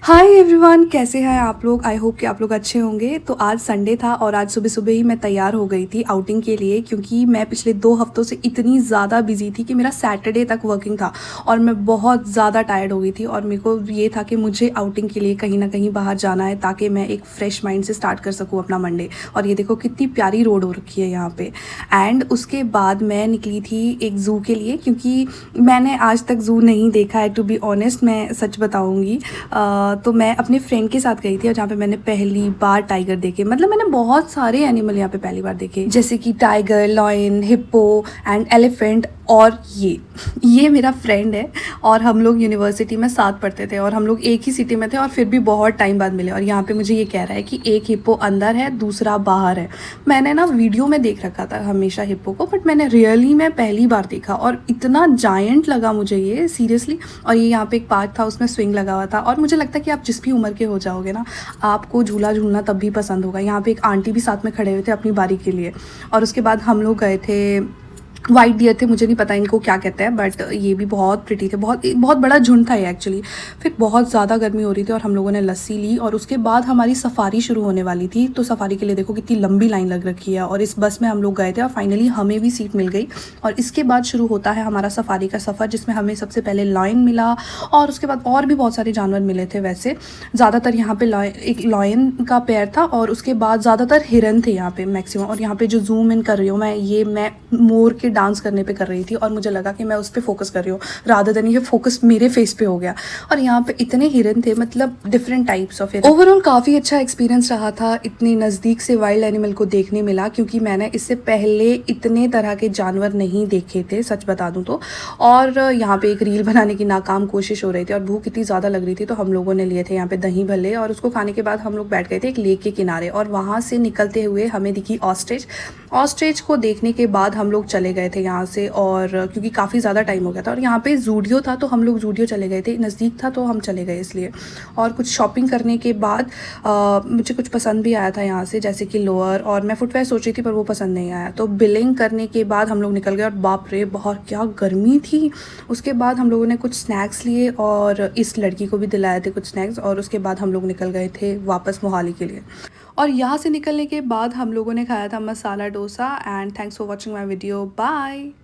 Hi everyone, कैसे हैं आप लोग। आई होप कि आप लोग अच्छे होंगे। तो आज संडे था और आज सुबह सुबह ही मैं तैयार हो गई थी आउटिंग के लिए, क्योंकि मैं पिछले 2 हफ्तों से इतनी ज़्यादा बिजी थी कि मेरा सैटरडे तक वर्किंग था और मैं बहुत ज़्यादा टायर्ड हो गई थी। और मेरे को ये था कि मुझे आउटिंग के लिए कहीं ना कहीं बाहर जाना है ताकि मैं एक फ्रेश माइंड से स्टार्ट कर सकूँ अपना मंडे। और ये देखो कितनी प्यारी रोड हो रखी है यहाँ पे। एंड उसके बाद मैं निकली थी एक ज़ू के लिए, क्योंकि मैंने आज तक ज़ू नहीं देखा है। टू बी ऑनेस्ट, मैं सच बताऊँगी। तो मैं अपने फ्रेंड के साथ गई थी और जहाँ पे मैंने पहली बार टाइगर देखे। मतलब मैंने बहुत सारे एनिमल यहाँ पे पहली बार देखे, जैसे कि tiger, lion, hippo and elephant. और ये मेरा फ्रेंड है और हम लोग यूनिवर्सिटी में साथ पढ़ते थे और हम लोग एक ही सिटी में थे और फिर भी बहुत टाइम बाद मिले। और यहाँ पे मुझे ये कह रहा है कि एक हिप्पो अंदर है, दूसरा बाहर है। मैंने ना वीडियो में देख रखा था हमेशा हिप्पो को, बट मैंने रियली में पहली बार देखा और इतना जायंट लगा मुझे ये, सीरियसली। और ये यहाँ पे एक पार्क था, उसमें स्विंग लगा हुआ था और मुझे लगता है कि आप जिस भी उम्र के हो जाओगे ना, आपको झूला झूलना तब भी पसंद होगा। यहाँ पे एक आंटी भी साथ में खड़े हुए थे अपनी बारी के लिए। और उसके बाद हम लोग गए थे, वाइट डियर थे, मुझे नहीं पता इनको क्या कहते हैं, बट ये भी बहुत प्रिटी थे। बहुत बहुत बड़ा झुंड था ये एक्चुअली। फिर बहुत ज़्यादा गर्मी हो रही थी और हम लोगों ने लस्सी ली और उसके बाद हमारी सफारी शुरू होने वाली थी। तो सफारी के लिए देखो कितनी लंबी लाइन लग रखी है और इस बस में हम लोग गए थे और फाइनली हमें भी सीट मिल गई। और इसके बाद शुरू होता है हमारा सफारी का सफ़र, जिसमें हमें सबसे पहले लॉयन मिला और उसके बाद और भी बहुत सारे जानवर मिले थे। वैसे ज़्यादातर यहाँ पे एक लॉयन का पेयर था और उसके बाद ज़्यादातर हिरन थे यहाँ पे मैक्सिमम। और यहाँ पे जो जूम इन कर रही हूँ मैं मोर के डांस करने पे कर रही थी और मुझे लगा कि मैं उस पर फोकस कर रही हूँ रादर देन ये फोकस मेरे फेस पे हो गया। और यहाँ पे इतने हिरन थे, मतलब डिफरेंट टाइप्स ऑफ हिरन। ओवरऑल काफ़ी अच्छा एक्सपीरियंस रहा था, इतनी नज़दीक से वाइल्ड एनिमल को देखने मिला, क्योंकि मैंने इससे पहले इतने तरह के जानवर नहीं देखे थे, सच बता दूँ तो। और यहाँ पे एक रील बनाने की नाकाम कोशिश हो रही थी और भूख इतनी ज़्यादा लग रही थी, तो हम लोगों ने लिए थे यहाँ पे दही भल्ले और उसको खाने के बाद हम लोग बैठ गए थे एक लेक के किनारे। और वहाँ से निकलते हुए हमें दिखी ऑस्ट्रिच को देखने के बाद हम लोग चले गए थे यहाँ से। और क्योंकि काफ़ी ज़्यादा टाइम हो गया था और यहाँ पे जूडियो था, तो हम लोग जूडियो चले गए थे, नज़दीक था तो हम चले गए इसलिए। और कुछ शॉपिंग करने के बाद मुझे कुछ पसंद भी आया था यहाँ से, जैसे कि लोअर, और मैं फुटवेयर सोच रही थी पर वो पसंद नहीं आया। तो बिलिंग करने के बाद हम लोग निकल गए और बाप रे बहुत क्या गर्मी थी। उसके बाद हम लोगों ने कुछ स्नैक्स लिए और इस लड़की को भी दिलाए थे कुछ स्नैक्स। और उसके बाद हम लोग निकल गए थे वापस मोहाली के लिए। और यहाँ से निकलने के बाद हम लोगों ने खाया था masala dosa. And thanks for watching my video, bye.